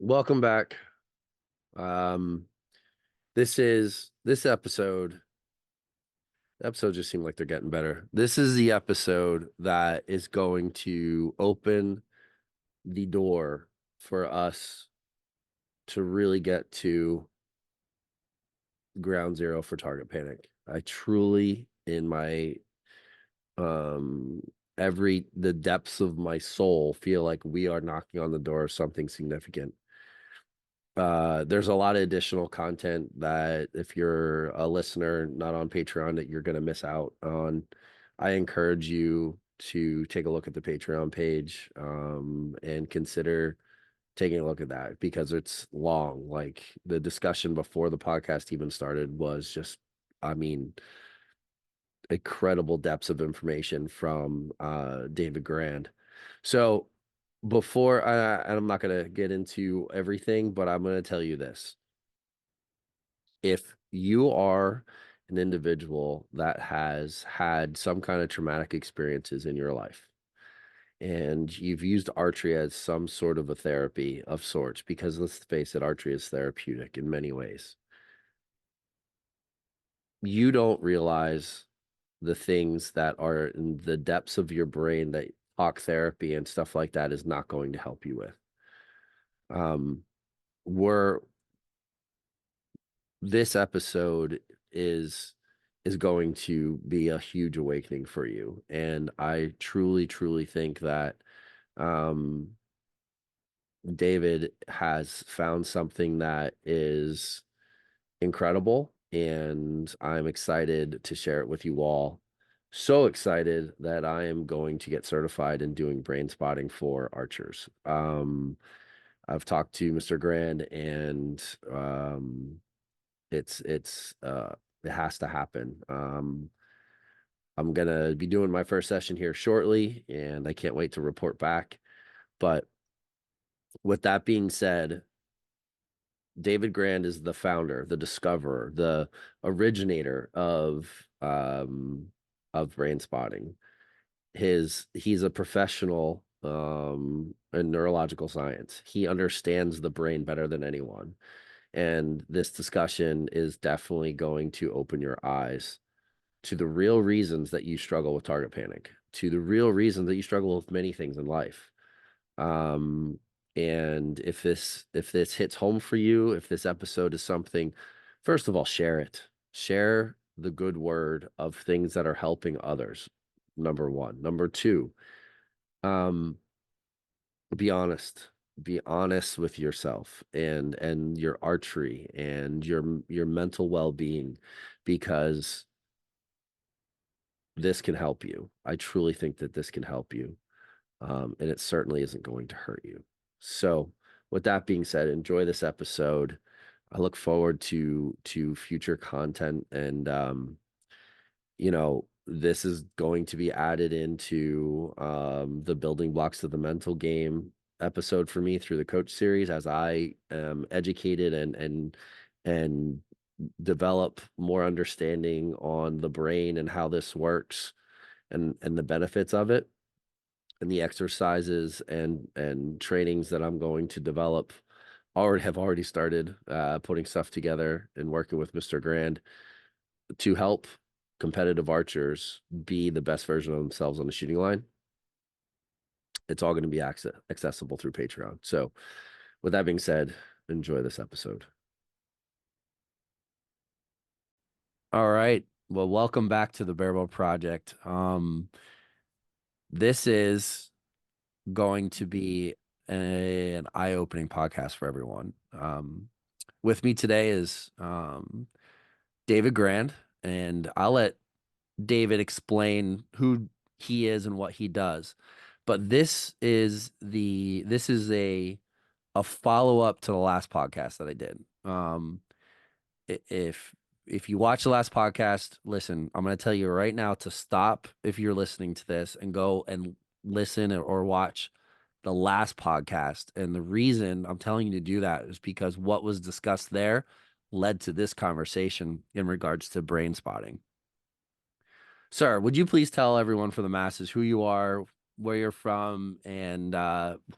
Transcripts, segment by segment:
Welcome back. Um, this episode. Episodes just seem like they're getting better. This is the episode that is going to open the door for us to really get to ground zero for target panic. I truly, in my um the depths of my soul, feel like we are knocking on the door of something significant. There's a lot of additional content that if you're a listener not on Patreon that you're going to miss out on. I encourage you to take a look at the Patreon page and consider taking a look at that because it's long. Like the discussion before the podcast even started was just, I mean, incredible depths of information from David Grand. So before and I'm not going to get into everything, but I'm going to tell you this. If you are an individual that has had some kind of traumatic experiences in your life and you've used archery as some sort of a therapy of sorts, because let's face it, archery is therapeutic in many ways, you don't realize the things that are in the depths of your brain that talk therapy and stuff like that is not going to help you with. Um, we're This episode is going to be a huge awakening for you, and I truly think that um David has found something that is incredible, and I'm excited to share it with you all. So excited that I am going to get certified in doing brain spotting for archers. I've talked to Mr. Grand, and it's it has to happen. I'm gonna be doing my first session here shortly, and I can't wait to report back. But with that being said, David Grand is the founder, the discoverer, the originator of brain spotting. He's a professional in neurological science. He understands the brain better than anyone. And this discussion is definitely going to open your eyes to the real reasons that you struggle with target panic, to the real reasons that you struggle with many things in life. Um, and if this hits home for you, if this episode is something, first of all, share it. Share the good word of things that are helping others. Number one. Number two, um, be honest. Be honest with yourself and your archery and your mental well-being, because this can help you. I truly think that this can help you. And it certainly isn't going to hurt you. So, with that being said, enjoy this episode. I look forward to future content, and this is going to be added into the building blocks of the mental game episode for me through the coach series as I am educated and develop more understanding on the brain and how this works and the benefits of it, and the exercises and trainings that I'm going to develop. Already started putting stuff together and working with Mr. Grand to help competitive archers be the best version of themselves on the shooting line. It's all going to be accessible through Patreon. So, with that being said, enjoy this episode. All right. Well, welcome back to the Barebow Project. This is going to be an eye-opening podcast for everyone. With me today is David Grand, and I'll let David explain who he is and what he does. But this is a follow-up to the last podcast that I did. If you watch the last podcast, listen, I'm going to tell you right now to stop if you're listening to this and go and listen or watch the last podcast. And the reason I'm telling you to do that is because what was discussed there led to this conversation in regards to brain spotting. Sir, would you please tell everyone for the masses who you are, where you're from, and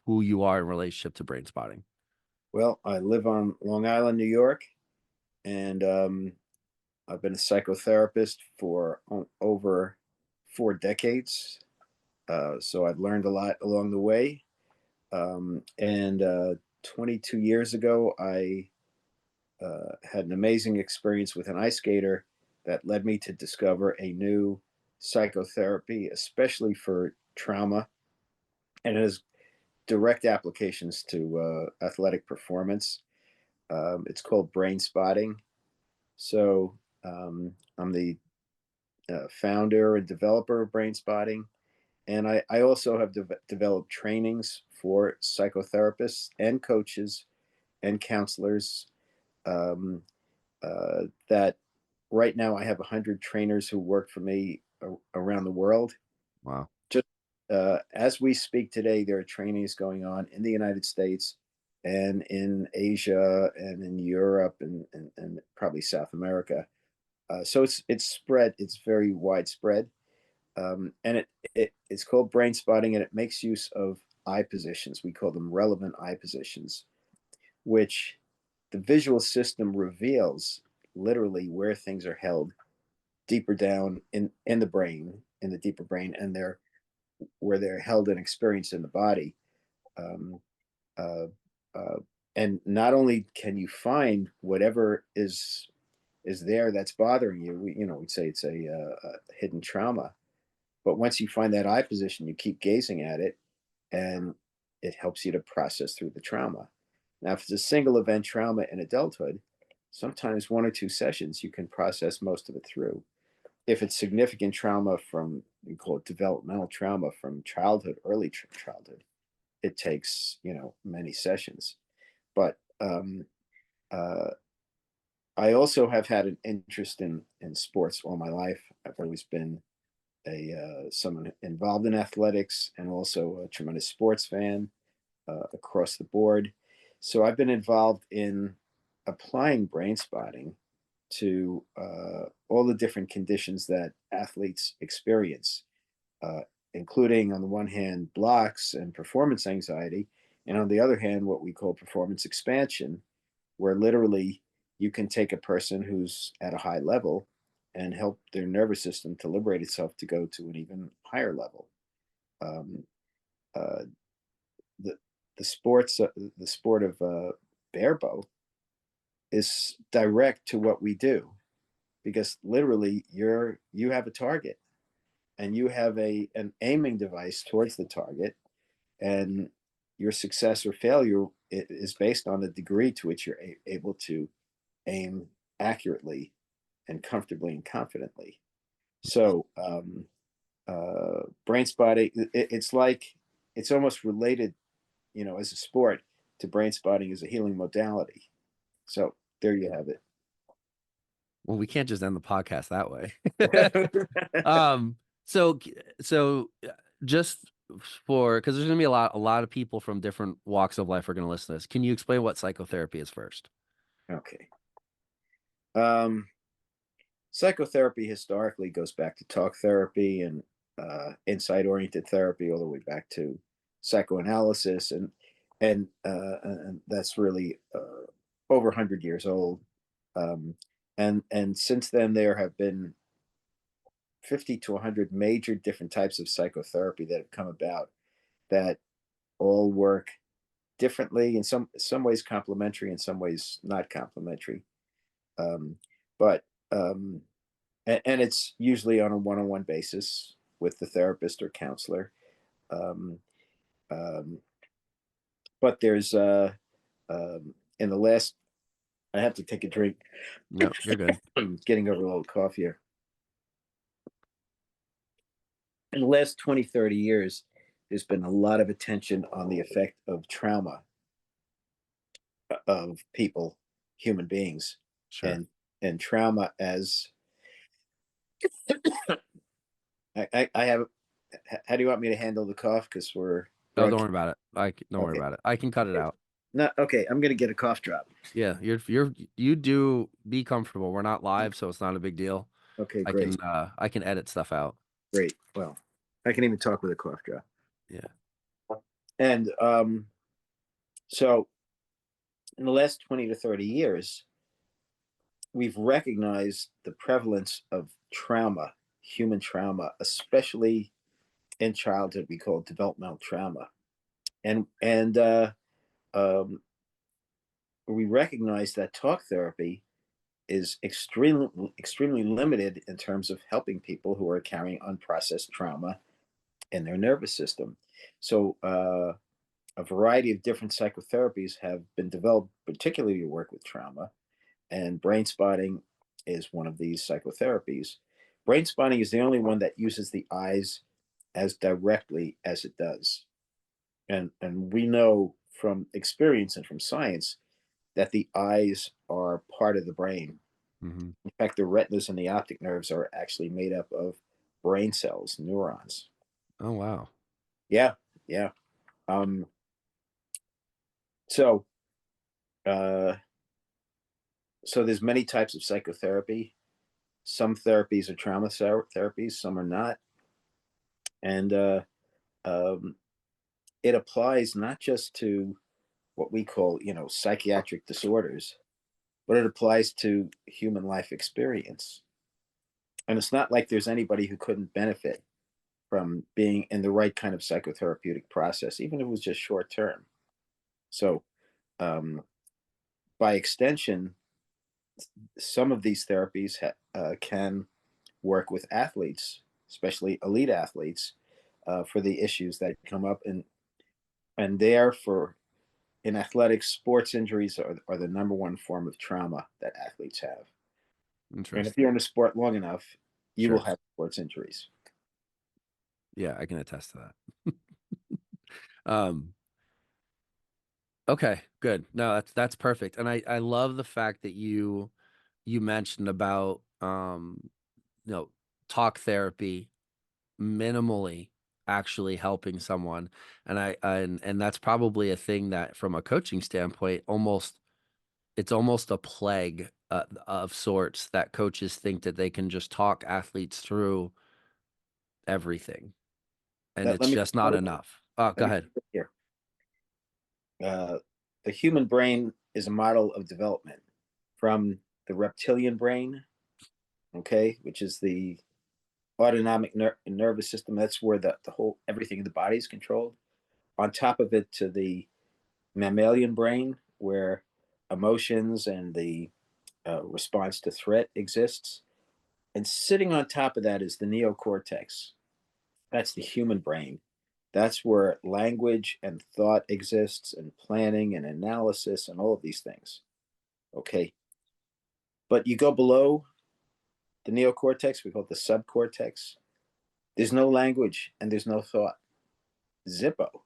who you are in relationship to brain spotting? Well, I live on Long Island, New York, and I've been a psychotherapist for over 4 decades. So I've learned a lot along the way. And 22 years ago, I had an amazing experience with an ice skater that led me to discover a new psychotherapy, especially for trauma, and it has direct applications to athletic performance. It's called Brainspotting. So I'm the founder and developer of Brainspotting, and I also have developed trainings for psychotherapists and coaches and counselors. Um, that right now I have 100 trainers who work for me around the world. Wow. Just as we speak today, there are trainings going on in the United States and in Asia and in Europe and probably South America. So it's spread. It's very widespread, and it's called brain spotting, and it makes use of eye positions. We call them relevant eye positions, which the visual system reveals literally where things are held deeper down in the brain, in the deeper brain, and they're where they're held and experienced in the body. Um, uh, uh, and not only can you find whatever is there that's bothering you, we'd say it's a hidden trauma. But once you find that eye position, you keep gazing at it, and it helps you to process through the trauma. Now, if it's a single event trauma in adulthood, sometimes 1 or 2 sessions you can process most of it through. If it's significant trauma from, we call it developmental trauma from childhood, early childhood, it takes many sessions. But uh, I also have had an interest in sports all my life. I've always been a someone involved in athletics and also a tremendous sports fan across the board. So I've been involved in applying brain spotting to all the different conditions that athletes experience, uh, including, on the one hand, blocks and performance anxiety, and on the other hand, what we call performance expansion, where literally you can take a person who's at a high level and help their nervous system to liberate itself to go to an even higher level. Um, uh, the the sport of barebow is direct to what we do, because literally you have a target and you have a an aiming device towards the target, and your success or failure is based on the degree to which you're able to aim accurately and comfortably and confidently. So brain spotting, it's like it's almost related, as a sport, to brain spotting as a healing modality. So there you have Well, we can't just end the podcast that way. it. Um, so just for because there's gonna be a lot of people from different walks of life are gonna listen to this. Can you explain what psychotherapy is first? Okay. Um, Psychotherapy historically goes back to talk therapy and insight oriented therapy, all the way back to psychoanalysis, and that's really over 100 years old. Um, and since then, there have been 50 to 100 major different types of psychotherapy that have come about that all work differently, in some ways complementary, in some ways not complementary. Um, but and it's usually on a one-on-one basis with the therapist or counselor. Um, um, but there's in the last, I have to take a drink. No, you're good. Getting over a little cough here. In the last 20, 30 years, there's been a lot of attention on the effect of trauma of people, human beings, Sure. and trauma as I have. How do you want me to handle the cough? Because we're Oh, don't broadcasting. worry about it. Don't worry Okay. about it. I can cut it Okay. out. No. Okay. I'm gonna get a cough drop. Yeah, you do be comfortable. We're not live, so it's not a big deal. Okay. I Great. can edit stuff out. Great. Well, I can even talk with a cough drop. Yeah. And so in the last 20 to 30 years, we've recognized the prevalence of trauma, human trauma, especially in childhood. We call it developmental trauma, and um, we recognize that talk therapy is extremely limited in terms of helping people who are carrying unprocessed trauma in their nervous system. So, a variety of different psychotherapies have been developed, particularly to work with trauma, and brain spotting is one of these psychotherapies. Brain spotting is the only one that uses the eyes as directly as it does. And we know from experience and from science that the eyes are part of the brain. Hmm. In fact, the retinas and the optic nerves are actually made up of brain cells, neurons. Oh, wow. Yeah, yeah. Um, so, uh, so there's many types of psychotherapy. Some therapies are trauma therapies, some are not, and um, it applies not just to what we call, psychiatric disorders, but it applies to human life experience. And it's not like there's anybody who couldn't benefit from being in the right kind of psychotherapeutic process, even if it was just short term. So, um, by extension, some of these therapies can work with athletes, especially elite athletes, for the issues that come up, and there for in athletics, sports injuries are the number one form of trauma that athletes have. And if Interesting. you're in the sport long enough, you will Sure. have sports injuries. Yeah, I can attest to that. Um, okay, good. No, that's perfect. And I love the fact that you mentioned about you know, talk therapy minimally actually helping someone. And that's probably a thing that from a coaching standpoint, it's almost a plague of sorts that coaches think that they can just talk athletes through everything, and Let, it's let me just not let me enough. Oh, let go me ahead. put it here. Uh, the human brain is a model of development from the reptilian brain, okay, which is the autonomic nervous system. That's where the whole everything in the body is controlled. On top of it, to the mammalian brain, where emotions and the response to threat exists. And sitting on top of that is the neocortex. That's the human brain. That's where language and thought exists, and planning and analysis and all of these things. Okay. But you go below the neocortex, we call it the subcortex. There's no language and there's no thought. Zippo.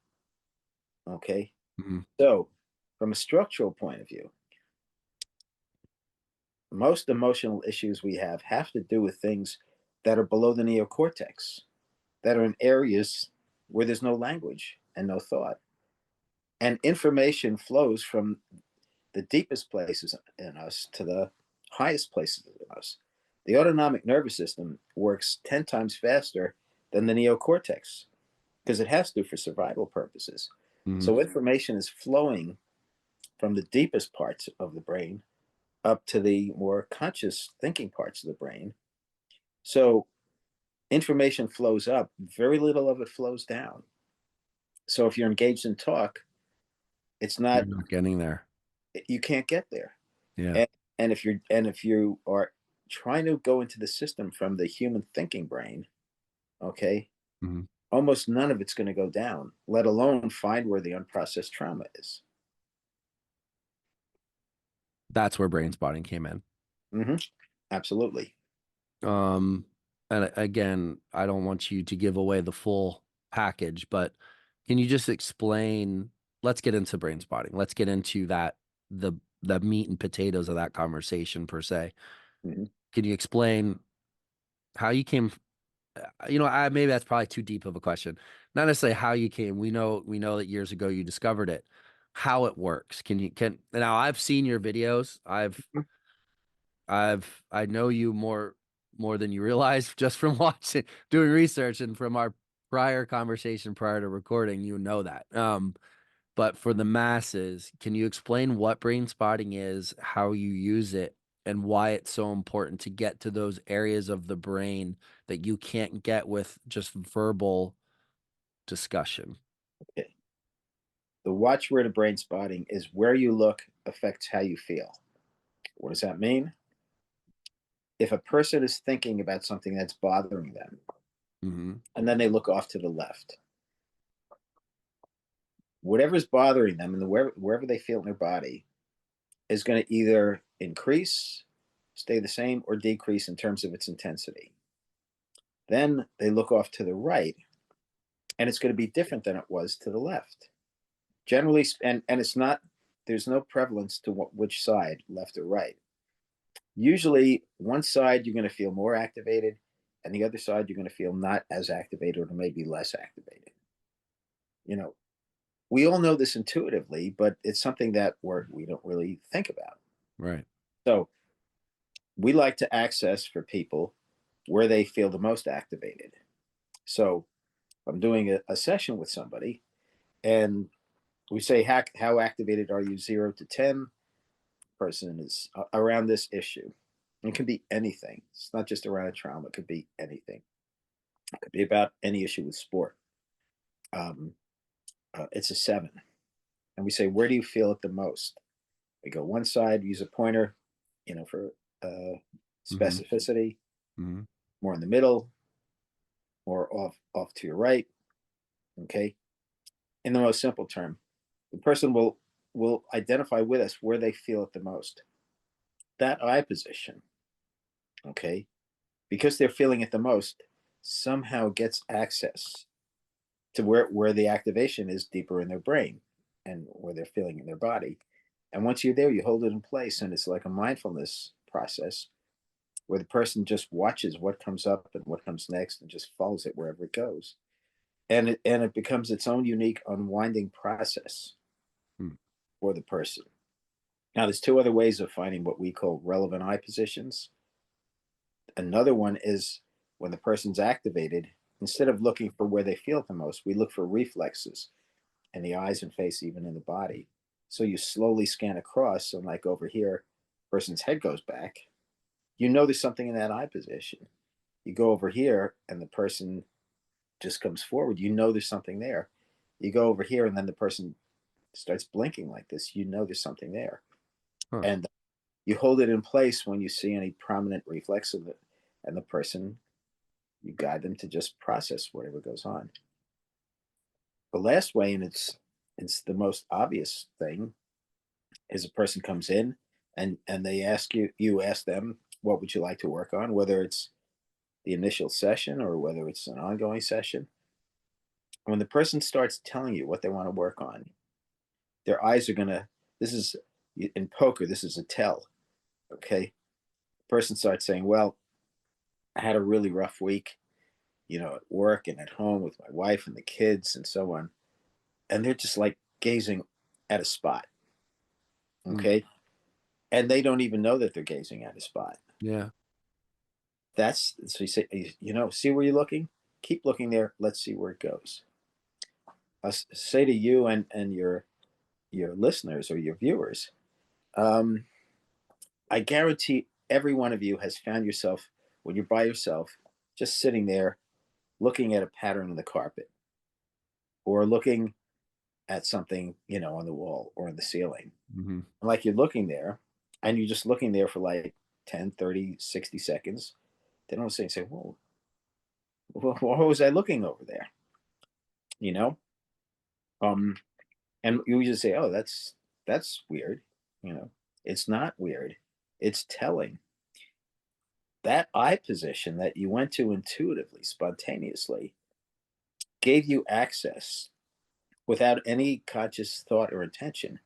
Okay. Mhm. So, from a structural point of view, most emotional issues we have to do with things that are below the neocortex, that are in areas where there's no language and no thought. And information flows from the deepest places in us to the highest places in us. The autonomic nervous system works 10 times faster than the neocortex because it has to for survival purposes. Mhm. So information is flowing from the deepest parts of the brain up to the more conscious thinking parts of the brain. So information flows up, very little of it flows down. So if you're engaged in talk, it's You're not, not getting there. you can't get there. Yeah. And if you are trying to go into the system from the human thinking brain, okay, Mhm. almost none of it's going to go down, let alone find where the unprocessed trauma is. That's where brain spotting came in. Hmm. Absolutely. Um, and again, I don't want you to give away the full package, but can you just explain? Let's get into brain spotting. Let's get into the meat and potatoes of that conversation per se. Hmm. Can you explain how you came? Maybe that's probably too deep of a question. Not necessarily how you came. We know that years ago you discovered it. How it works? Can now I've seen your videos. I know you more than you realize just from watching, doing research, and from our prior conversation prior to recording. You know that. But for the masses, can you explain what brain spotting is, how you use it, and why it's so important to get to those areas of the brain that you can't get with just verbal discussion? Okay. The watchword of brain spotting is where you look affects how you feel. What does that mean? If a person is thinking about something that's bothering them, Hmm. and then they look off to the left, whatever's bothering them and wherever they feel in their body is going to either increase, stay the same, or decrease in terms of its intensity. Then they look off to the right, and it's going to be different than it was to the left. Generally, and it's not. There's no prevalence to which side, left or right. Usually, one side you're going to feel more activated, and the other side you're going to feel not as activated or maybe less activated. You know, we all know this intuitively, but it's something that we don't really think about. Right. So we like to access for people where they feel the most activated. So I'm doing a session with somebody, and we say, how activated are you, 0 to 10? Person is around this issue. It can be anything. It's not just around a trauma. It could be anything. It could be about any issue with sport. Um, it's a 7. And we say, where do you feel it the most? We go one side, use a pointer, for uh, Hmm. specificity, Hmm. more in the middle, more off to your right. Okay. In the most simple term, the person will identify with us where they feel it the most. That eye position, okay, because they're feeling it the most, somehow gets access to where the activation is deeper in their brain and where they're feeling in their body. And once you're there, you hold it in place, and it's like a mindfulness process where the person just watches what comes up and what comes next and just follows it wherever it goes. And it becomes its own unique unwinding process Hmm. for the person. Now, there's two other ways of finding what we call relevant eye positions. Another one is when the person's activated, instead of looking for where they feel it the most, we look for reflexes in the eyes and face, even in the body. So you slowly scan across, and like over here, person's head goes back. You know there's something in that eye position. You go over here, and the person just comes forward. You know there's something there. You go over here, and then the person starts blinking like this. You know there's something there. Huh. And you hold it in place when you see any prominent reflex of it, and the person, you guide them to just process whatever goes on. The last way, and it's the most obvious thing, is a person comes in and they ask you ask them, what would you like to work on, whether it's the initial session or whether it's an ongoing session. When the person starts telling you what they want to work on, their eyes are gonna, this is, in poker, this is a tell. Okay. The person starts saying, well, I had a really rough week, at work and at home with my wife and the kids and so on. And they're just like gazing at a spot. Hmm. Okay. And they don't even know that they're gazing at a spot. Yeah. That's, so you say, see where you're looking? Keep looking there. Let's see where it goes. I'll say to you and your listeners or your viewers, um, I guarantee every one of you has found yourself, when you're by yourself, just sitting there looking at a pattern on the carpet, or looking at something, on the wall or on the ceiling. Hmm. And like you're looking there, and you're just looking there for like 10, 30, 60 seconds. Then all of a sudden you say, whoa, what was I looking over there? You know? Um, and you just say, oh, that's weird. You know, it's not weird. It's telling. That eye position that you went to intuitively, spontaneously, gave you access without any conscious thought or intention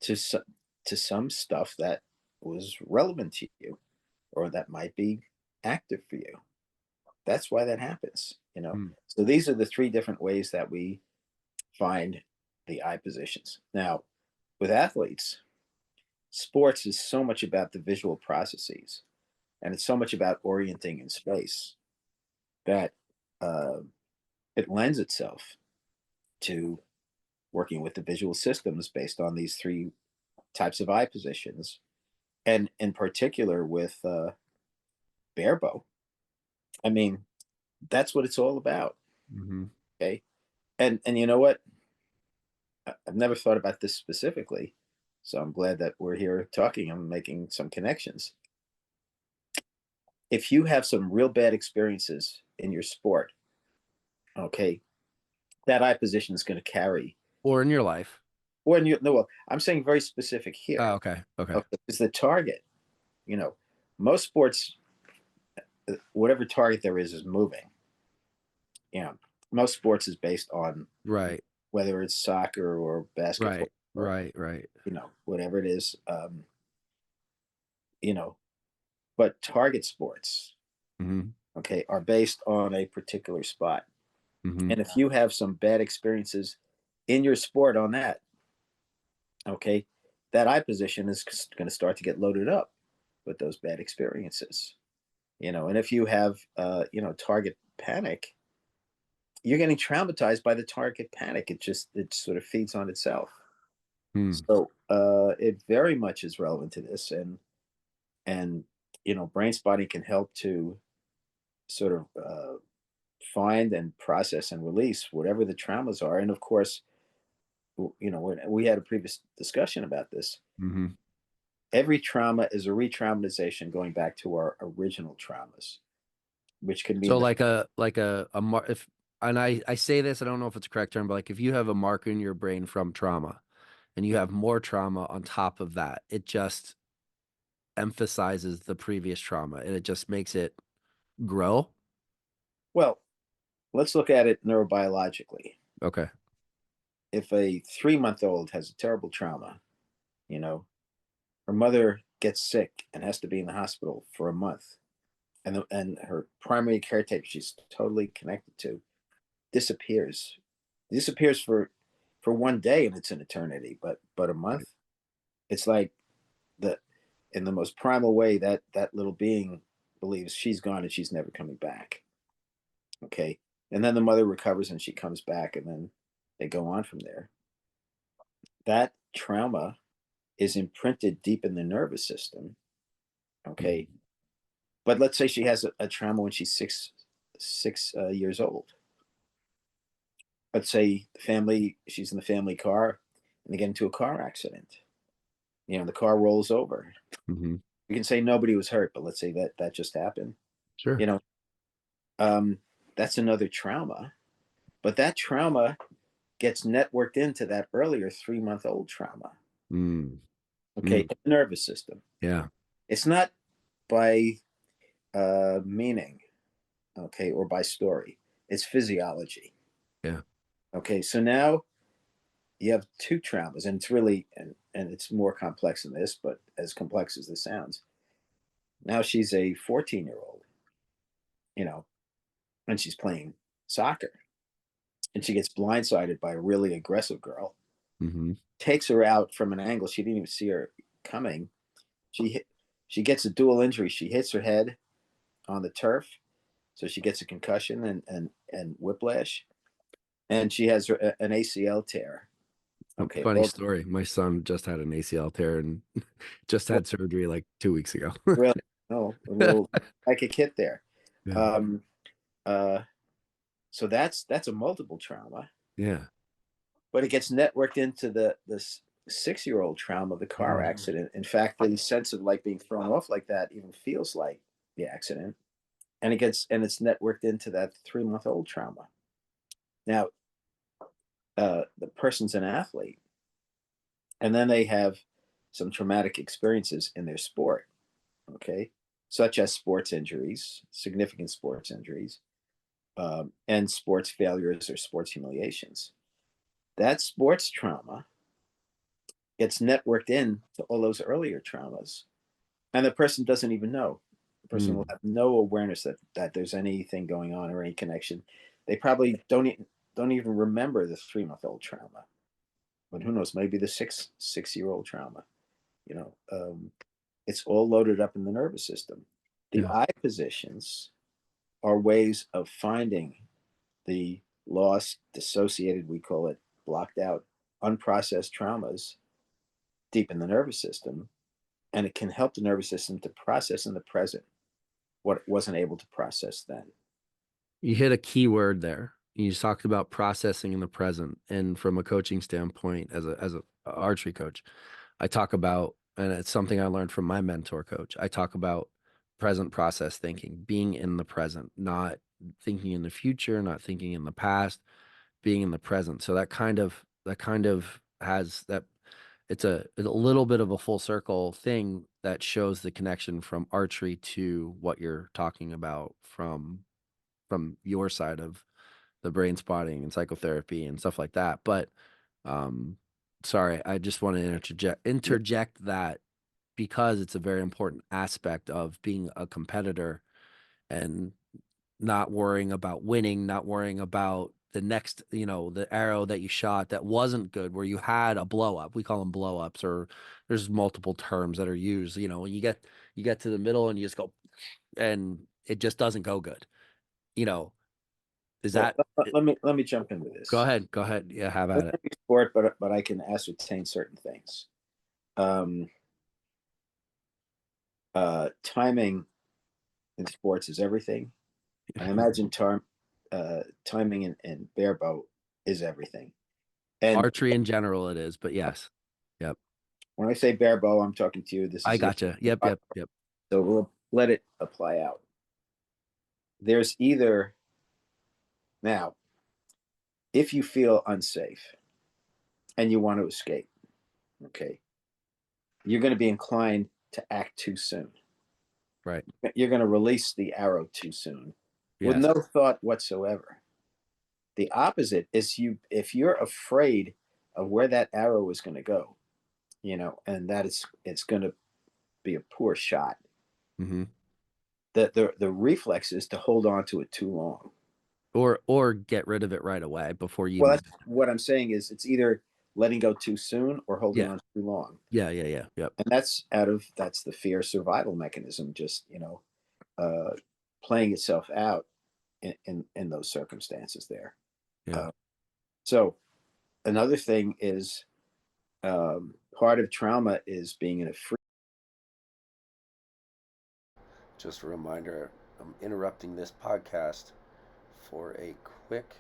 to some stuff that was relevant to you, or that might be active for you. That's why that happens. Hmm. So these are the three different ways that we find the eye positions. Now, with athletes, sports is so much about the visual processes, and it's so much about orienting in space that uh, it lends itself to working with the visual systems based on these three types of eye positions, and in particular with Barebow. I mean, that's what it's all about. Hmm. Okay, and you know what? I've never thought about this specifically, so I'm glad that we're here talking and making some connections. If you have some real bad experiences in your sport, okay, that eye position is going to carry. Or in your life. When you no, well, I'm saying very specific here. Oh, okay. Okay. Okay, is the target. You know, most sports, whatever target there is moving. You know, most sports is based on Right. whether it's soccer or basketball Right. or Right. Right. whatever it is. You know, but target sports, Hmm. okay, are based on a particular spot. Hmm. And if you have some bad experiences in your sport on that, okay, that eye position is going to start to get loaded up with those bad experiences. And if you have target panic, you're getting traumatized by the target panic. It sort of feeds on itself. Hmm. So it very much is relevant to this, and brain spotting can help to sort of find and process and release whatever the traumas are. And of course, when we had a previous discussion about this, Hmm. every trauma is a re-traumatization going back to our original traumas, which can So mean that. like a if, and I say this, I don't know if it's a correct term, but like if you have a marker in your brain from trauma and you have more trauma on top of that, it just emphasizes the previous trauma and it just makes it grow. Well, let's look at it neurobiologically. Okay. If a 3-month old has a terrible trauma, you know, her mother gets sick and has to be in the hospital for a month, and her primary caretaker she's totally connected to disappears for one day, and it's an eternity. But a Right. month, it's like the in the most primal way that little being believes she's gone and she's never coming back. Okay, and then the mother recovers and she comes back, and then they go on from there. That trauma is imprinted deep in the nervous system. Okay, Mhm. but let's say she has a trauma when she's six years old. Let's say she's in the family car and they get into a car accident. The car rolls over. Mhm. You can say nobody was hurt, but let's say that just happened. Sure. You know, um, that's another trauma. But that trauma gets networked into that earlier 3-month old trauma. Mm. Okay, Mm. in the nervous system. Yeah. It's not by meaning, okay, or by story. It's physiology. Yeah. Okay, so now you have two traumas, and it's really and it's more complex than this, but as complex as this sounds. Now she's a 14-year-old, you know, and she's playing soccer, and she gets blindsided by a really aggressive girl. Hmm. Takes her out from an angle she didn't even see her coming. She hit, she gets a dual injury. She hits her head on the turf, so she gets a concussion and whiplash, and she has an ACL tear. Okay, Funny well, story. My son just had an ACL tear and just well had surgery like 2 weeks ago. really, no, well, like a kid there. Yeah. Um, uh, so that's a multiple trauma, Yeah. but it gets networked into the 6-year-old trauma of the car Mm. accident. In fact, the sense of like being thrown off like that even feels like the accident, and it's networked into that 3-month old trauma. Now, the person's an athlete, and then they have some traumatic experiences in their sport, okay, such as sports injuries, significant sports injuries, and sports failures or sports humiliations. That sports trauma gets networked in to all those earlier traumas, and the person doesn't even know. The person will Mm. have no awareness that there's anything going on or any connection. They probably don't even remember the 3-month old trauma, but who knows? Maybe the six-year old trauma. You know, it's all loaded up in the nervous system. The Yeah. eye positions are ways of finding the lost, dissociated, we call it blocked out unprocessed traumas deep in the nervous system, and it can help the nervous system to process in the present what it wasn't able to process then. You hit a key word there. You just talked about processing in the present, and from a coaching standpoint, as a archery coach, I talk about, and it's something I learned from my mentor coach. I talk about present process thinking, being in the present, not thinking in the future, not thinking in the past, being in the present. So that kind of has that. It's a little bit of a full circle thing that shows the connection from archery to what you're talking about from your side of the brain spotting and psychotherapy and stuff like that. But um, sorry, I just want to interject that because it's a very important aspect of being a competitor and not worrying about winning, not worrying about the next, the arrow that you shot that wasn't good, where you had a blow up. We call them blow ups, or there's multiple terms that are used. You get to the middle and you just go, and it just doesn't go good. You know, is Well, that let me jump into Go this. ahead. Go ahead. Yeah, have It's at it. every sport, but I can ascertain certain things. Um, Timing in sports is everything. I imagine timing in barebow is everything. And Archery in general, it is, but yes. Yep. when I say barebow, I'm talking to you. This I is your, gotcha. Yep. Yep. Yep. so we'll let it apply out. There's either now, if you feel unsafe and you want to escape, okay, you're going to be inclined to act too soon. Right. You're going to release the arrow too soon with Yes. no thought whatsoever. The opposite is if you're afraid of where that arrow is going to go, and that it's going to be a poor shot. hmm The reflex is to hold on to it too long. or get rid of it right away before you Well, even. that's what I'm saying is it's either letting go too soon or holding Yeah. on too long. Yeah. Yeah. Yeah. Yep. And that's the fear survival mechanism, just uh, playing itself out in those circumstances there. Yeah. Uh, so another thing is part of trauma is being in a free. Just a reminder, I'm interrupting this podcast for a quick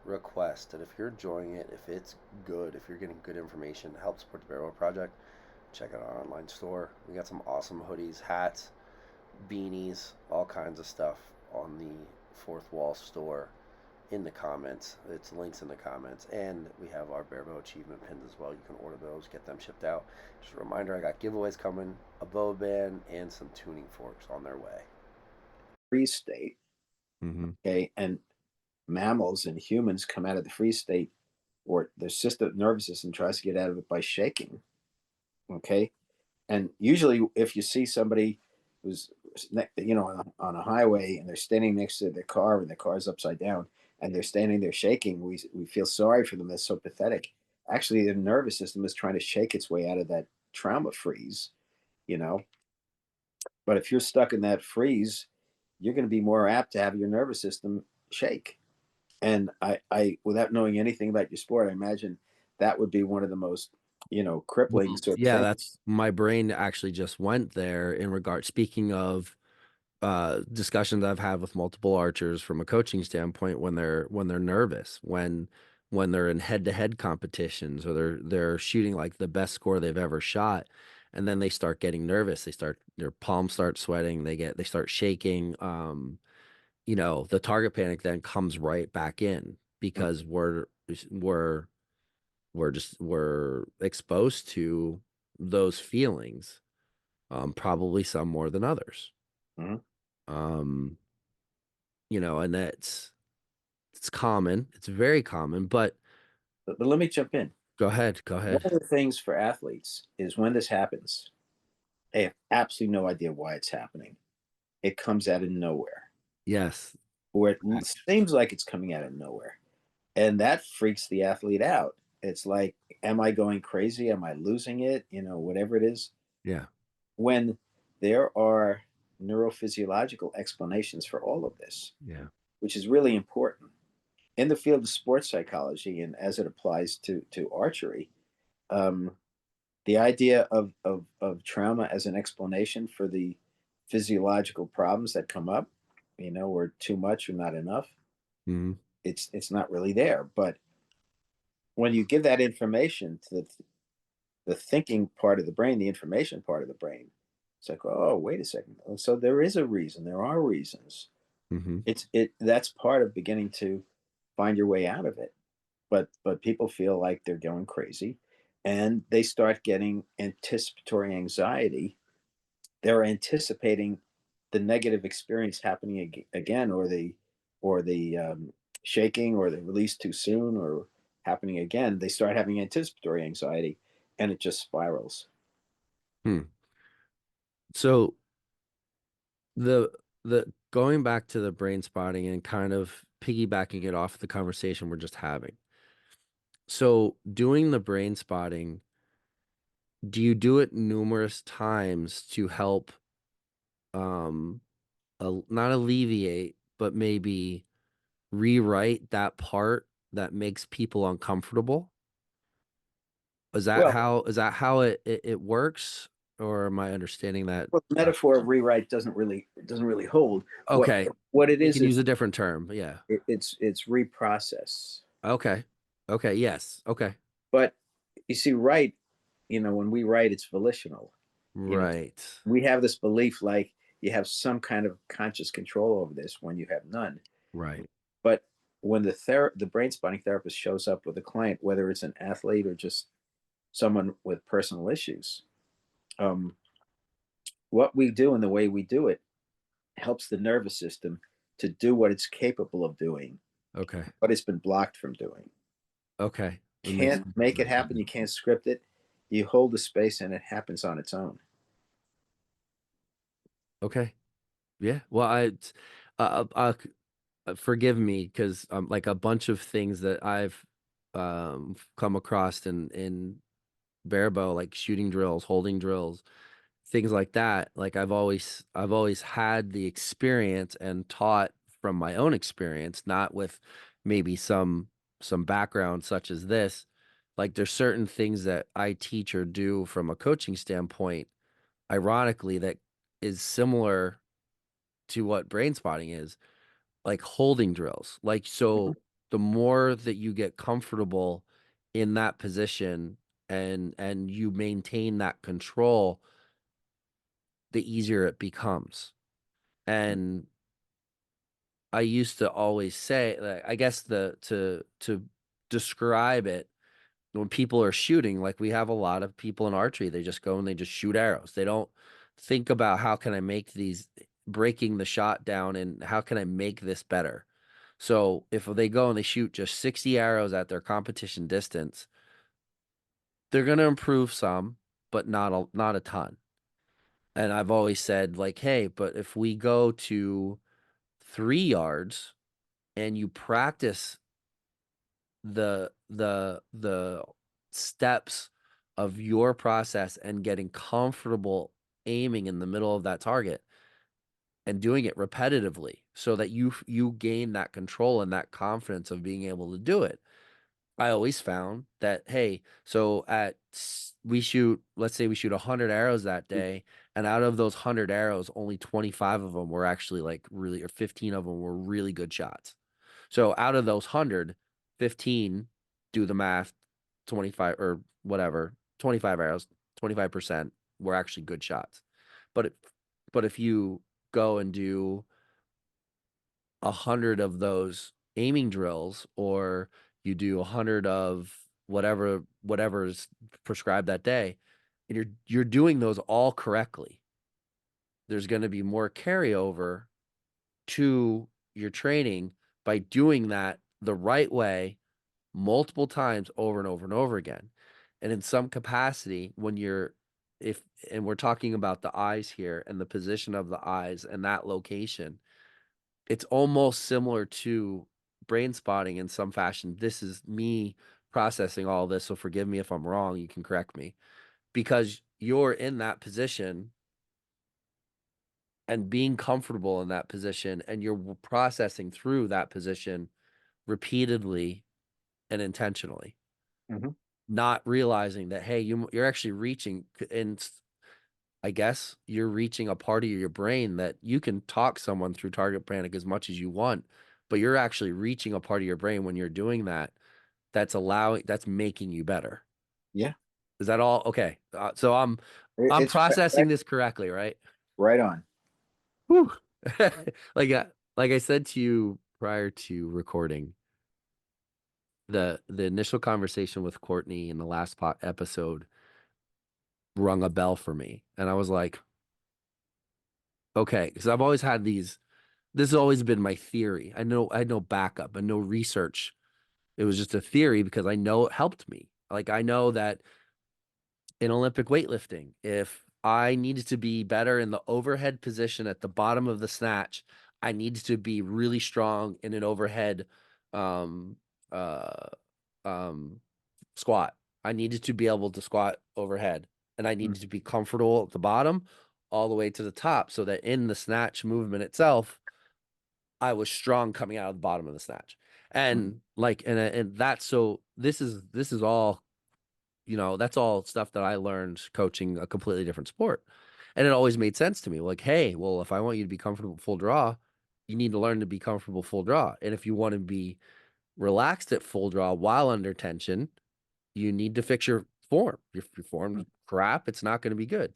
request that if you're enjoying it, if it's good, if you're getting good information to help support the Barebow Project, check out our online store. We got some awesome hoodies, hats, beanies, all kinds of stuff on the Fourth Wall store in the comments. It's links in the comments. And we have our Barebow achievement pins as well. You can order those, get them shipped out. Just a reminder, I got giveaways coming, a bow band, and some tuning forks on their way. Freeze state, Mm-hmm. okay, and mammals and humans come out of the freeze state, or their nervous system tries to get out of it by shaking, okay. And usually, if you see somebody who's on a highway and they're standing next to their car and the car's upside down and they're standing there shaking, we feel sorry for them. That's so pathetic. Actually, the nervous system is trying to shake its way out of that trauma freeze, you know. But if you're stuck in that freeze, you're going to be more apt to have your nervous system shake. And without knowing anything about your sport, I imagine that would be one of the most, crippling Well, sort of yeah, things. that's my brain actually just went there in regard. Speaking of discussions I've had with multiple archers from a coaching standpoint when they're nervous, when they're in head-to-head competitions or they're shooting like the best score they've ever shot, and then they start getting nervous. Their palms start sweating, they start shaking. The target panic then comes right back in because we're we're exposed to those feelings, probably some more than others. Mhm. Um, and it's common. It's very common, but But let me jump in. go ahead, go One ahead. of the things for athletes is when this happens, they have absolutely no idea why it's happening. It comes out of nowhere, Yes. or it Fact. seems like it's coming out of nowhere. And that freaks the athlete out. It's like, am I going crazy? Am I losing it? Whatever it is. Yeah. When there are neurophysiological explanations for all of this, Yeah. which is really important. in the field of sports psychology and as it applies to archery, um, the idea of trauma as an explanation for the physiological problems that come up, or too much or not enough, Mhm. it's not really there. But when you give that information to the thinking part of the brain, the information part of the brain, it's like, oh, wait a second. Oh, so there is a reason. There are reasons. Mhm. That's part of beginning to find your way out of it. But people feel like they're going crazy, and they start getting anticipatory anxiety. They're anticipating the negative experience happening again, or the shaking, or the release too soon, or happening again. They start having anticipatory anxiety, and it just spirals. Hmm. So the the going back to the brain spotting and kind of piggybacking it off the conversation we're just having. So doing the brain spotting, do you do it numerous times to help um not alleviate, but maybe rewrite that part that makes people uncomfortable? Well, Is that how it works? Or am I understanding that? the metaphor of rewrite doesn't really hold. What Okay, what it we is can is use a different term. Yeah. it's reprocess. Okay. Okay. Yes. Okay. But you see, write, when we write, it's volitional. You know, Right. we have this belief like you have some kind of conscious control over this when you have none. Right. But when the brain spotting therapist shows up with a client, whether it's an athlete or just someone with personal issues, um, what we do and the way we do it helps the nervous system to do what it's capable of doing, Okay. what it's been blocked from doing. Okay. It makes Can't make it happen. You can't script it. You hold the space, and it happens on its own. okay. Yeah. Well, forgive me because like a bunch of things that I've come across in Barebow, like shooting drills, holding drills, things like that. Like I've always had the experience and taught from my own experience, not with maybe some background such as this. Like there's certain things that I teach or do from a coaching standpoint, ironically, that is similar to what brain spotting is, like holding drills. Like Mhm. so the more that you get comfortable in that position and you maintain that control, the easier it becomes. And I used to always say, like, I guess to describe it, when people are shooting, like we have a lot of people in archery, they just go and they just shoot arrows. They don't think about how can I make these breaking the shot down and how can I make this better. So if they go and they shoot just 60 arrows at their competition distance, they're going to improve some, but not a ton. And I've always said like, hey, but if we go to 3 yards and you practice the steps of your process and getting comfortable aiming in the middle of that target and doing it repetitively so that you gain that control and that confidence of being able to do it. I always found that, hey, so we shoot, let's say we shoot 100 arrows that day, and out of those 100 arrows, only 25 of them were actually like really, or 15 of them were really good shots. So out of those 100, 15, do the math, 25 or whatever, 25 arrows, 25% were actually good shots. But if, but if you go and do 100 of those aiming drills, or you do 100 of whatever is prescribed that day, and you're doing those all correctly, there's going to be more carryover to your training by doing that the right way multiple times over and over and over again. And in some capacity, when you're if and we're talking about the eyes here and the position of the eyes and that location, it's almost similar to brain spotting in some fashion. This is me processing all this, so forgive me if I'm wrong, you can correct me. Because you're in that position and being comfortable in that position and you're processing through that position repeatedly and intentionally, Hmm. not realizing that, hey, you're actually reaching, and I guess you're reaching a part of your brain that you can talk someone through target panic as much as you want, but you're actually reaching a part of your brain when you're doing that that's making you better. Yeah, Is that all? Okay. So I'm it's processing this correctly, right? right on. Whew. like like I said to you prior to recording, the initial conversation with Courtney in the last episode rung a bell for me, and I was like, okay, because I've always had these. This has always been my theory. I had no backup and no research. It was just a theory because I know it helped me. Like I know that in Olympic weightlifting, if I needed to be better in the overhead position at the bottom of the snatch, I needed to be really strong in an overhead um, uh, um, squat. I needed to be able to squat overhead, and I Mm, needed to be comfortable at the bottom all the way to the top so that in the snatch movement itself, I was strong coming out of the bottom of the snatch. mhm, And like and that's so this is all, that's all stuff that I learned coaching a completely different sport. And it always made sense to me. Like, hey, well, if I want you to be comfortable full draw, you need to learn to be comfortable full draw. And if you want to be relaxed at full draw while under tension, you need to fix your form. If your form's mm, crap, it's not going to be good.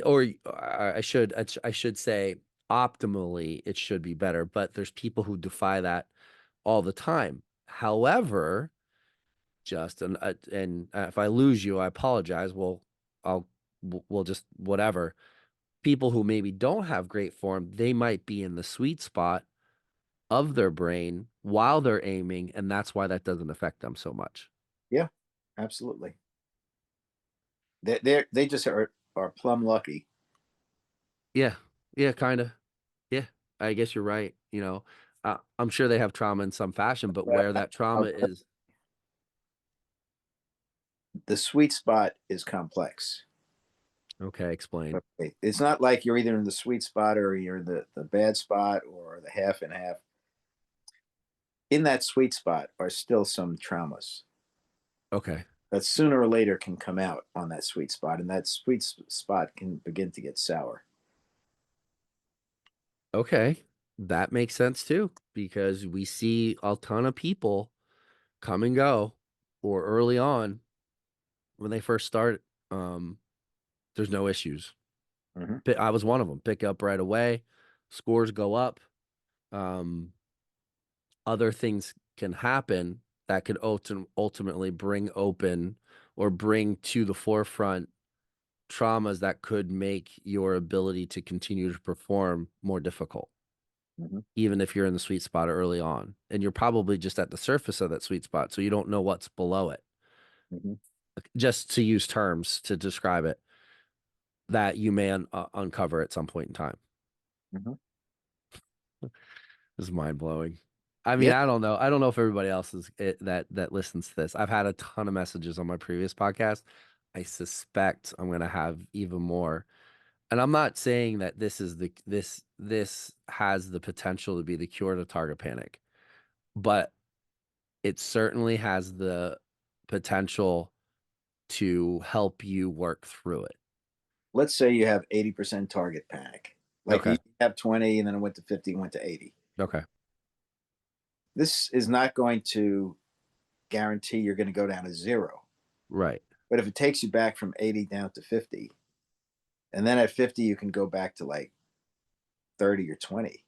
Or I should say optimally it should be better, but there's people who defy that all the time. However, if I lose you, I apologize. I'll we'll just whatever. People who maybe don't have great form, they might be in the sweet spot of their brain while they're aiming, and that's why that doesn't affect them so much. yeah, absolutely. They just are plumb lucky. Yeah, yeah, kind of. Yeah, I guess you're right. I'm sure they have trauma in some fashion, but But where that I'll trauma tell is, you, the sweet spot is complex. okay, explain. Okay. It's not like you're either in the sweet spot or you're in the bad spot or the half and half. In that sweet spot are still some traumas Okay, that sooner or later can come out on that sweet spot, and that sweet spot can begin to get sour. okay, that makes sense too because we see a ton of people come and go, or early on when they first start, um, there's no issues. Hmm. I was one of them. Pick up right away, scores go up. Um, Other things can happen that could ultimately bring open or bring to the forefront traumas that could make your ability to continue to perform more difficult, Hmm. even if you're in the sweet spot early on. And you're probably just at the surface of that sweet spot, so you don't know what's below it. Hmm. Just to use terms to describe it that you may uncover at some point in time. Hmm. This is mind blowing. I mean, Yeah. I don't know. I don't know if everybody else that listens to this. I've had a ton of messages on my previous podcast. I suspect I'm going to have even more. And I'm not saying that this has the potential to be the cure to target panic, but it certainly has the potential to help you work through it. Let's say you have 80% target panic. Like Okay. you have 20 and then it went to 50, went to 80. Okay. This is not going to guarantee you're going to go down to zero. Right. But if it takes you back from 80 down to 50, and then at 50, you can go back to like 30 or 20,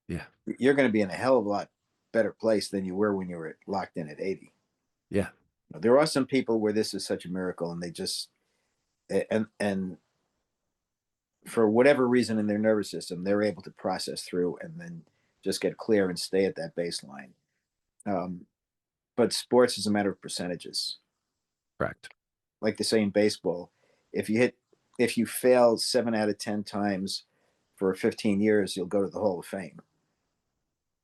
Yeah. you're going to be in a hell of a lot better place than you were when you were locked in at 80. Yeah. There are some people where this is such a miracle and they just, and for whatever reason in their nervous system, they're able to process through and then just get clear and stay at that baseline. Um, but sports is a matter of percentages. Correct. Like they say in baseball, if you hit, if you fail 7 out of 10 times for 15 years, you'll go to the Hall of Fame.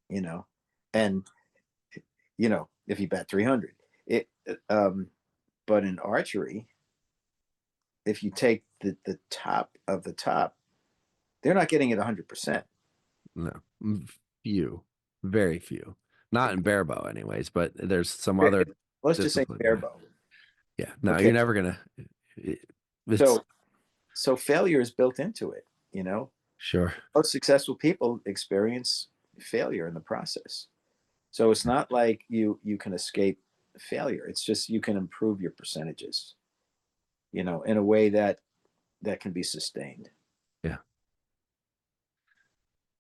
You know, and if you bat 300, it. But in archery, if you take the top of the top, they're not getting it 100%. No. Few. Very few. Not It, in Barebow anyways, but there's some it- other let's just say discipline. Yeah. Barebow. Yeah. No, Okay, you're never gonna it's so failure is built into it. sure. Most successful people experience failure in the process. So it's not like you can escape failure. It's just you can improve your percentages, in a way that can be sustained. Yeah.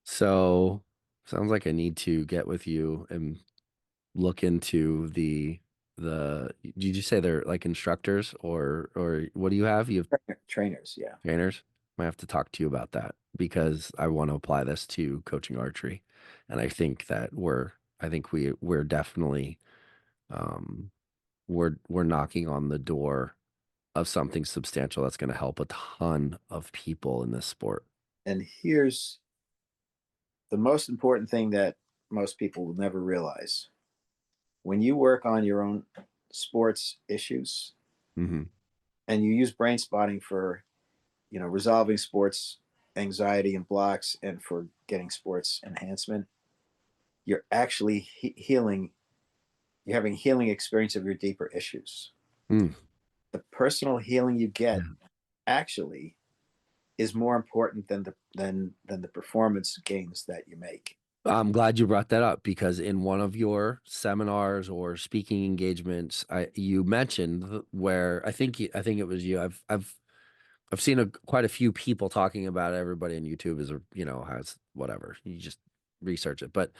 So sounds like I need to get with you and look into the did you say they're like instructors or what do you have? You have Trainers, yeah. trainers? I have to talk to you about that because I want to apply this to coaching archery. And I think that I think we're definitely um we're knocking on the door of something substantial that's going to help a ton of people in this sport. And here's the most important thing that most people will never realize. When you work on your own sports issues Hmm. and you use brain spotting for, resolving sports anxiety and blocks and for getting sports enhancement, you're actually healing, you're having healing experience of your deeper issues. Mm. The personal healing you get Yeah. actually is more important than the performance gains that you make. I'm glad you brought that up because in one of your seminars or speaking engagements, you mentioned where I think it was you. I've seen quite a few people talking about it. Everybody on YouTube is has whatever. You just research it, but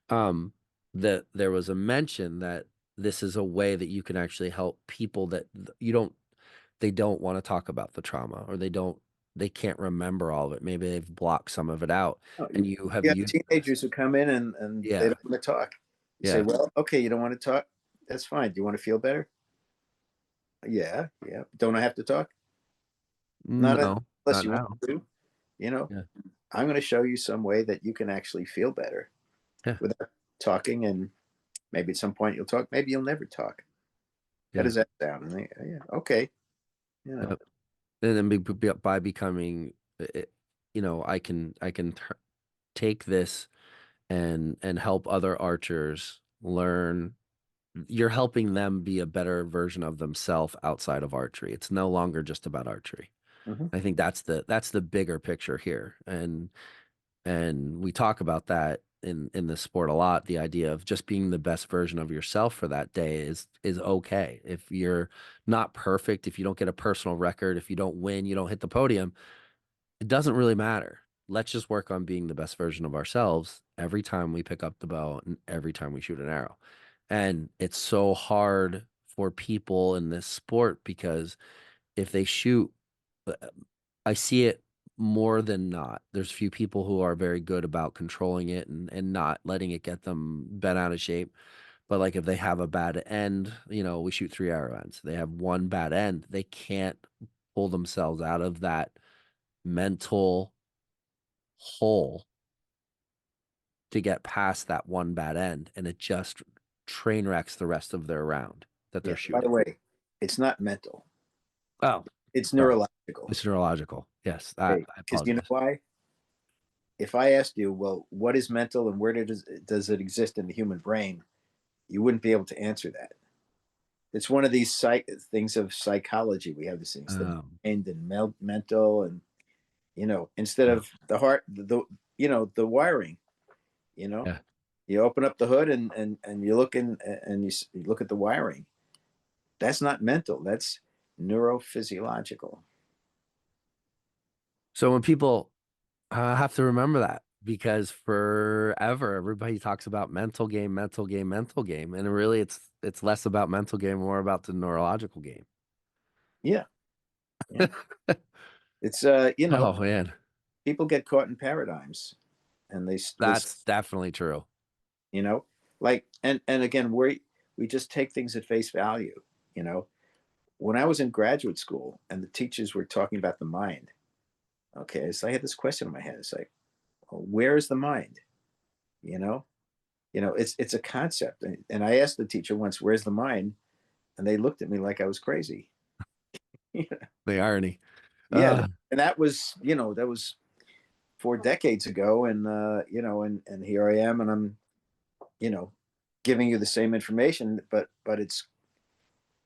um, that there was a mention that this is a way that you can actually help people that you don't they don't want to talk about the trauma or they can't remember all of it. Maybe they've blocked some of it out, Oh, and you have you have used this. teenagers who come in and they Yeah, don't want to talk. You say, yeah. well, okay, you don't want to talk. That's fine. Do you want to feel better? Yeah, yeah. Don't I have to talk? Not No, unless not you want now. to. You know, Yeah, I'm going to show you some way that you can actually feel better yeah, without talking. And maybe at some point you'll talk. Maybe you'll never talk. How yeah. does that sound? And yeah, okay. You know, Yep. And then by becoming, I can take this and help other archers learn. You're helping them be a better version of themselves outside of archery. It's no longer just about archery. hmm I think that's the bigger picture here. And we talk about that in the sport a lot. The idea of just being the best version of yourself for that day is okay. If you're not perfect, if you don't get a personal record, if you don't win, you don't hit the podium, it doesn't really matter. Let's just work on being the best version of ourselves every time we pick up the bow and every time we shoot an arrow. And it's so hard for people in this sport because if they shoot, uh, I see it more than not. There's few people who are very good about controlling it and not letting it get them bent out of shape. But like if they have a bad end, we shoot 3 arrow ends. They have one bad end. They can't pull themselves out of that mental hole to get past that one bad end. And it just train wrecks the rest of their round that they're yeah. By the shooting. way, it's not mental. Oh, It's sorry. neurological. It's neurological. Yes, Okay. I Because you know apologize. why? If I asked you, well, what is mental and where does it exist in the human brain? You wouldn't be able to answer that. It's one of these things of psychology. We have these things, the Um, mind and mental, and instead yeah, of the heart, the wiring. You know, yeah. you open up the hood and you look in and you look at the wiring. That's not mental. That's neurophysiological. So when people have to remember that because forever everybody talks about mental game, mental game, mental game, and really it's less about mental game, more about the neurological game. Yeah, yeah. It's Oh man, people get caught in paradigms and they listen. that's definitely true. You know, like and again, we just take things at face value. You know, when I was in graduate school and the teachers were talking about the mind, okay, so I had this question in my head. It's like, well, where is the mind? You know, it's a concept. And I asked the teacher once, "Where's the mind?" And they looked at me like I was crazy. The irony. Yeah, Uh, and that was 4 decades ago, and and here I am, and I'm, you know, giving you the same information, but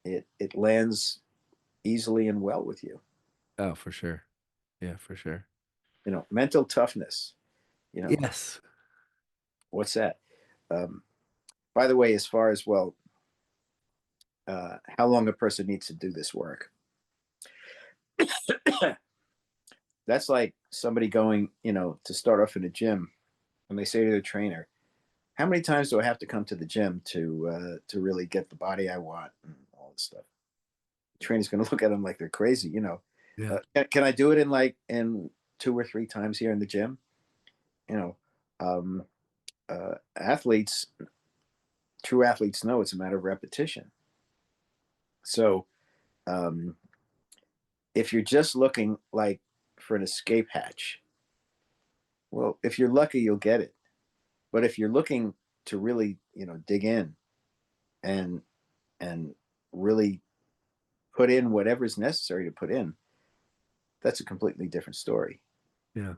it lands easily and well with you. Oh, for sure. Yeah, for sure. Mental toughness. You know, Yes. what's that? Um, by the way, as far as well, how long a person needs to do this work, that's like somebody going, to start off in a gym, and they say to their trainer, "How many times do I have to come to the gym to really get the body I want and all this stuff?" The trainer's going to look at them like they're crazy. Yeah. Can I do it in 2 or 3 times here in the gym? You know, um, athletes, true athletes know it's a matter of repetition. So um, if you're just looking like for an escape hatch, well, if you're lucky, you'll get it. But if you're looking to really, dig in and and really put in whatever's necessary to put in, that's a completely different story. Yeah.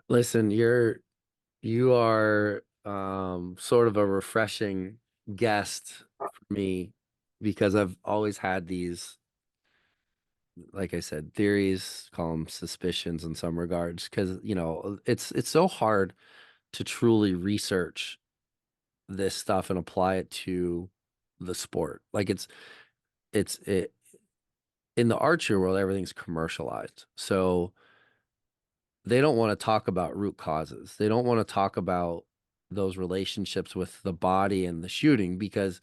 Listen, you are sort of a refreshing guest for me because I've always had these, like I said, theories, call them suspicions in some regards, because it's so hard to truly research this stuff and apply it to the sport. Like it in the archery world, everything's commercialized. So they don't want to talk about root causes. They don't want to talk about those relationships with the body and the shooting because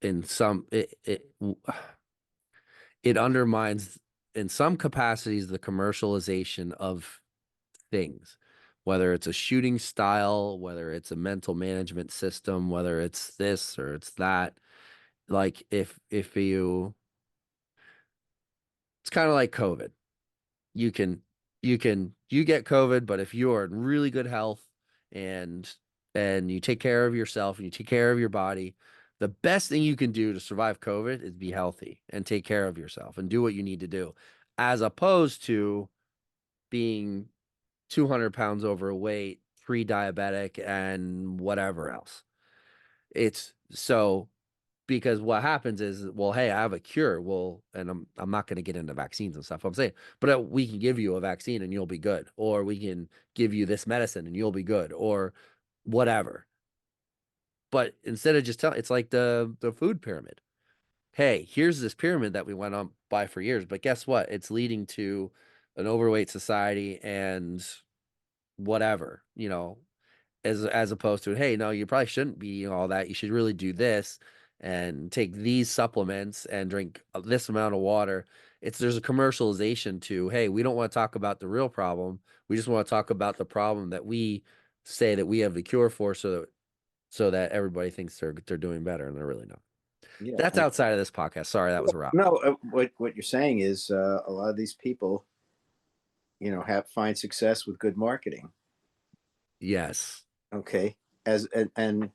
in some it undermines in some capacities the commercialization of things, whether it's a shooting style, whether it's a mental management system, whether it's this or it's that. Like if you it's kind of like COVID. You can you get COVID, but if you are in really good health and you take care of yourself and you take care of your body, the best thing you can do to survive COVID is be healthy and take care of yourself and do what you need to do, as opposed to being 200 pounds overweight, pre-diabetic, and whatever else. It's so because what happens is, well, hey, I have a cure. Well, and I'm not going to get into vaccines and stuff. I'm saying, but we can give you a vaccine and you'll be good, or we can give you this medicine and you'll be good, or whatever. But instead of just telling, it's like the food pyramid. Hey, here's this pyramid that we went on by for years, but guess what? It's leading to an overweight society and whatever, as opposed to, hey, no, you probably shouldn't be eating all that. You should really do this and take these supplements and drink this amount of water. There's a commercialization to, hey, we don't want to talk about the real problem. We just want to talk about the problem that we say that we have the cure for, so that everybody thinks they're doing better and they're really not. Yeah. That's outside of this podcast. Sorry, that was a wrap. No, what you're saying is a lot of these people, have find success with good marketing. Yes. Okay, as and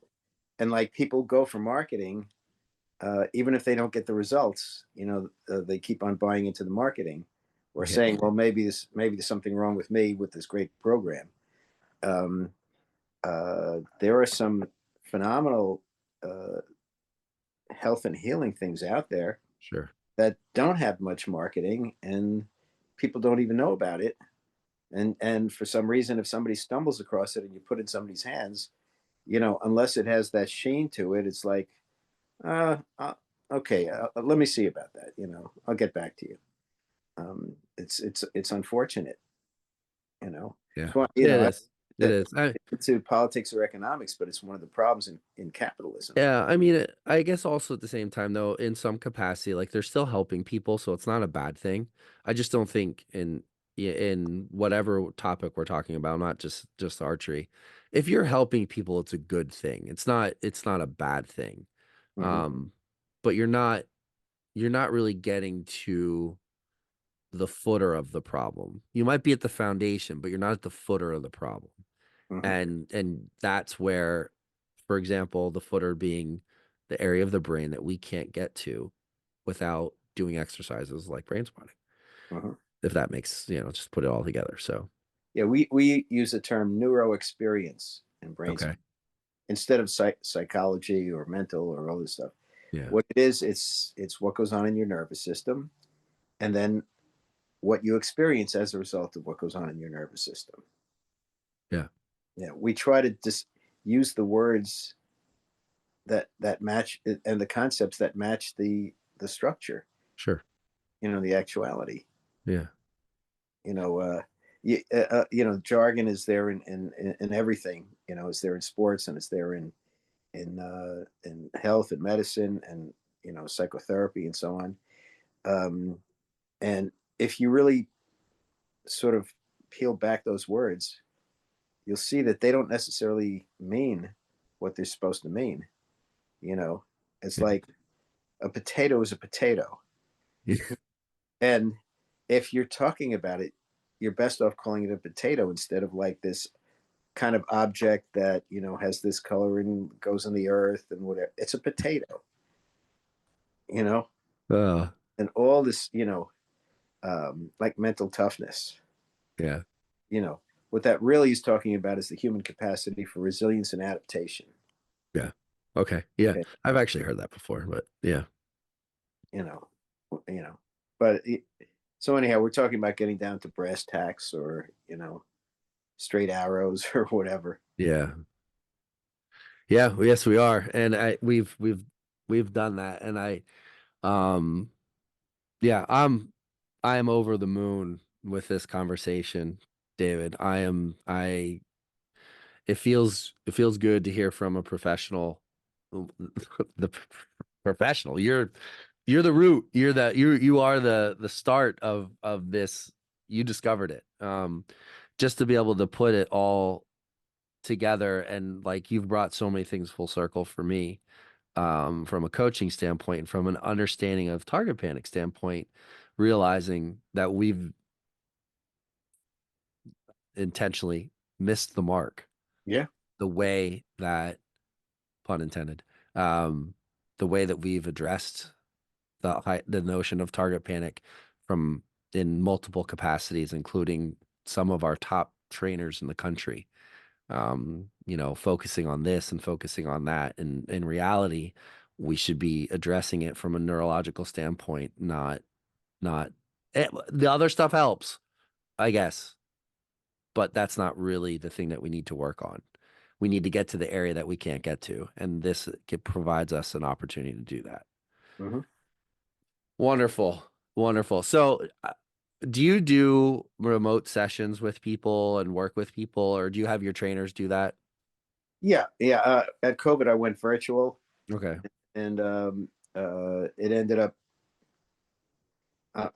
like people go for marketing, even if they don't get the results. They keep on buying into the marketing, or Yeah. saying, "Well, maybe there's something wrong with me with this great program." Um, there are some phenomenal uh, health and healing things out there Sure. that don't have much marketing, and people don't even know about it. And for some reason, if somebody stumbles across it and you put it in somebody's hands, unless it has that sheen to it, it's like, uh, uh okay, let me see about that. I'll get back to you. It's unfortunate. Yeah. It's one, It is. It that is. into politics or economics, but it's one of the problems in capitalism. Yeah, I mean, I guess also at the same time, though, in some capacity, like they're still helping people, so it's not a bad thing. I just don't think in whatever topic we're talking about, not just archery, if you're helping people, it's a good thing. It's not a bad thing. Hmm. Um, but you're not really getting to the footer of the problem. You might be at the foundation, but you're not at the footer of the problem. Hmm. And that's where, for example, the footer being the area of the brain that we can't get to without doing exercises like brain spotting, Hmm. if that makes, just put it all together. So Yeah, we use the term neuro experience in brain. okay. instead of psychology or mental or all this stuff. Yeah. What it is, it's what goes on in your nervous system, and then what you experience as a result of what goes on in your nervous system. Yeah. Yeah, we try to just use the words that match and the concepts that match the structure, Sure. the actuality. Yeah. You know, jargon is there in everything. It's there in sports, and it's there in health and medicine, and psychotherapy and so on. Um, and if you really sort of peel back those words, you'll see that they don't necessarily mean what they're supposed to mean. You know, it's Yeah. like a potato is a potato. Yeah. And if you're talking about it, you're best off calling it a potato instead of like this kind of object that, has this color and goes in the earth and whatever. It's a potato, you know, Uh, and all this, like mental toughness, yeah. you know, what that really is talking about is the human capacity for resilience and adaptation. Yeah. Okay. Yeah. Okay. I've actually heard that before, but yeah. You know, you know, but so anyhow, we're talking about getting down to brass tacks or, straight arrows or whatever. Yeah. Yeah. Yes, we are. And we've done that. And um, yeah, I am over the moon with this conversation, David. It feels good to hear from a professional, the professional. You're the root. You are the start of this. You discovered it. Just to be able to put it all together, and like you've brought so many things full circle for me, from a coaching standpoint and from an understanding of target panic standpoint, realizing that we've intentionally missed the mark Yeah. the way that, pun intended, um, the way that we've addressed the notion of target panic from in multiple capacities, including some of our top trainers in the country. Focusing on this and focusing on that. And in reality, we should be addressing it from a neurological standpoint, not the other stuff helps, I guess, but that's not really the thing that we need to work on. We need to get to the area that we can't get to, and provides us an opportunity to do that. Hmm. Wonderful. Wonderful. So, do you do remote sessions with people and work with people, or do you have your trainers do that? Yeah. Yeah. At COVID, I went virtual, Okay. and it ended up I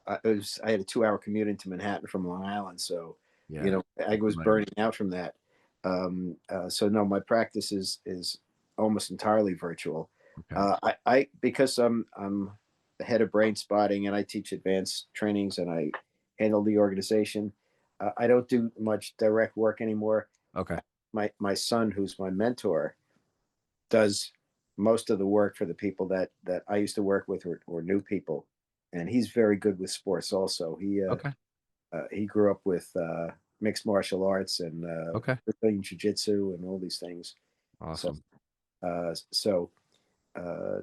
had a 2 hour commute into Manhattan from Long Island, so Yeah. I was Familiar. burning out from that. So no, my practice is almost entirely virtual. Okay. I because I'm the head of Brainspotting, and I teach advanced trainings, and I handle the organization. I don't do much direct work anymore. Okay. My son, who's my mentor, does most of the work for the people that I used to work with, or new people, and he's very good with sports. Also, Okay. he grew up with mixed martial arts and Okay. Brazilian jiu jitsu and all these things. So Awesome. so uh,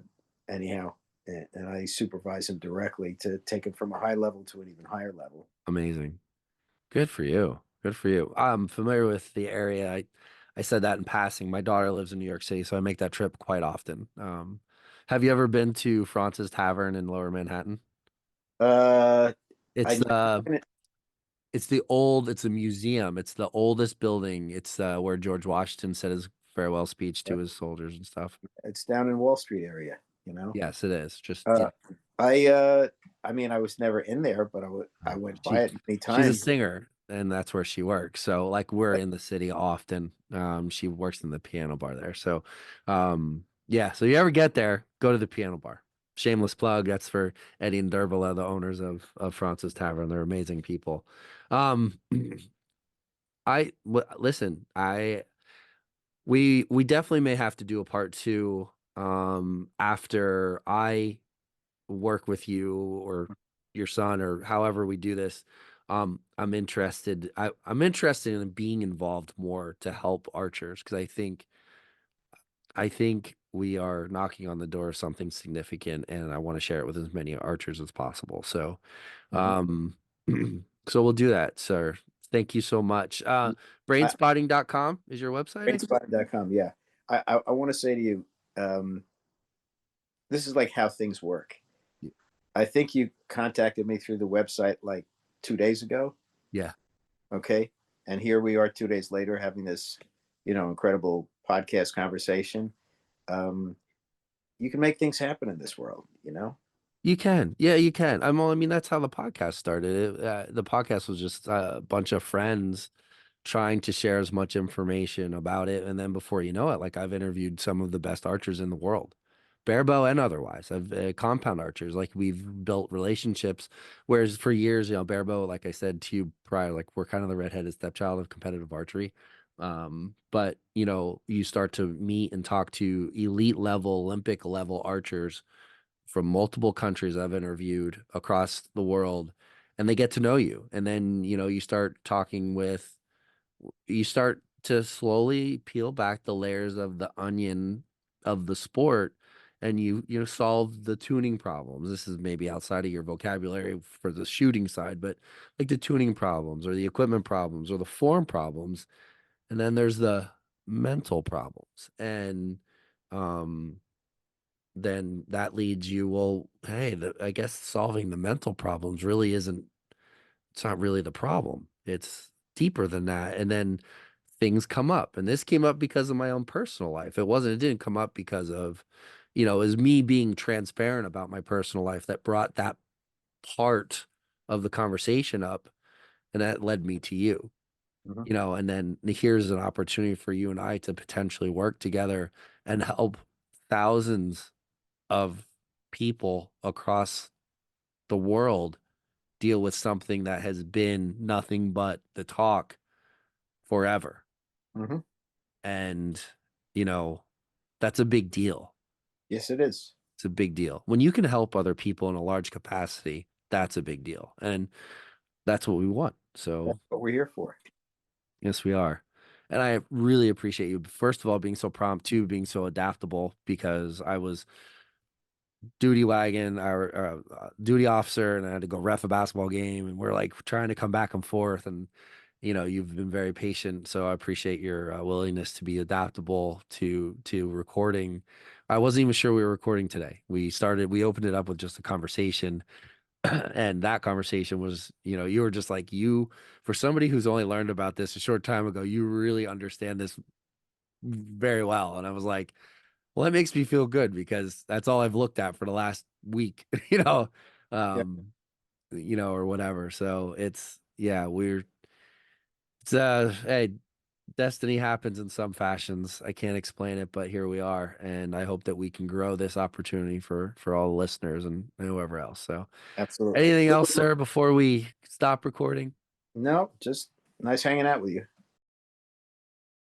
anyhow, and I supervise him directly to take him from a high level to an even higher level. Amazing. Good for you. Good for you. I'm familiar with the area. I said that in passing. My daughter lives in New York City, so I make that trip quite often. Have you ever been to France's Tavern in Lower Manhattan? Uh, It's I the it's a museum. It's the oldest building. It's where George Washington said his farewell speech to his soldiers and stuff. it's down in Wall Street area. You know. Yes, it is. Just Uh, I uh, I mean, I was never in there, but I went by she it many she's a times. singer and that's where she works. So like we're in the city often. She works in the piano bar there. So yeah, so you ever get there, go to the piano bar. Shameless plug. That's for Eddie and Derbala, the owners of Francis Tavern. They're amazing people. Um listen, I we definitely may have to do a part two after I work with you or your son or however we do this. I'm interested in being involved more to help archers because I think I think we are knocking on the door of something significant, and I want to share it with as many archers as possible. So, Mhm. um, so we'll do that, sir. Thank you so much. I, Brainspotting.com is your website, I think. Brainspotting.com. Yeah. I want to say to you, um, this is like how things work. Y- I think you contacted me through the website like 2 days ago. Yeah, Okay. And here we are 2 days later having this, incredible podcast conversation. Um, you can make things happen in this world, you know? you can. Yeah, you can. I mean, that's how the podcast started. The podcast was just a bunch of friends trying to share as much information about it. And then before you know it, like I've interviewed some of the best archers in the world, barebow and otherwise. I've compound archers, like we've built relationships. Whereas for years, barebow, like I said to you prior, like we're kind of the redheaded stepchild of competitive archery. But you start to meet and talk to elite level, Olympic level archers from multiple countries I've interviewed across the world, and they get to know you. And then, you start to slowly peel back the layers of the onion of the sport, and you solve the tuning problems. This is maybe outside of your vocabulary for the shooting side, but like the tuning problems or the equipment problems or the form problems. And then there's the mental problems. And um then that leads you, well, hey, I guess solving the mental problems really isn't, it's not really the problem. It's deeper than that. And then things come up. And this came up because of my own personal life. It didn't come up because of, it was me being transparent about my personal life that brought that part of the conversation up. And that led me to you, Mhm. and then here's an opportunity for you and I to potentially work together and help thousands of people across the world deal with something that has been nothing but the talk forever. Mhm. And, you know, that's a big deal. Yes, it is. It's a big deal. When you can help other people in a large capacity, that's a big deal. And that's what we want. That's So, what we're here for. yes, we are. And I really appreciate you, first of all, being so prompt, too, being so adaptable, because I was duty wagon or duty officer, and I had to go ref a basketball game, and we're like trying to come back and forth. And you've been very patient, so I appreciate your willingness to be adaptable to recording. I wasn't even sure we were recording today. We opened it up with just a conversation, and that conversation was, you were just like, for somebody who's only learned about this a short time ago, you really understand this very well. And I was like, well, that makes me feel good, because that's all I've looked at for the last week, Yeah, um, or whatever. So yeah, hey, destiny happens in some fashions. I can't explain it, but here we are. And I hope that we can grow this opportunity for all the listeners and whoever else. So absolutely. anything else, sir, before we stop recording? No, just nice hanging out with you.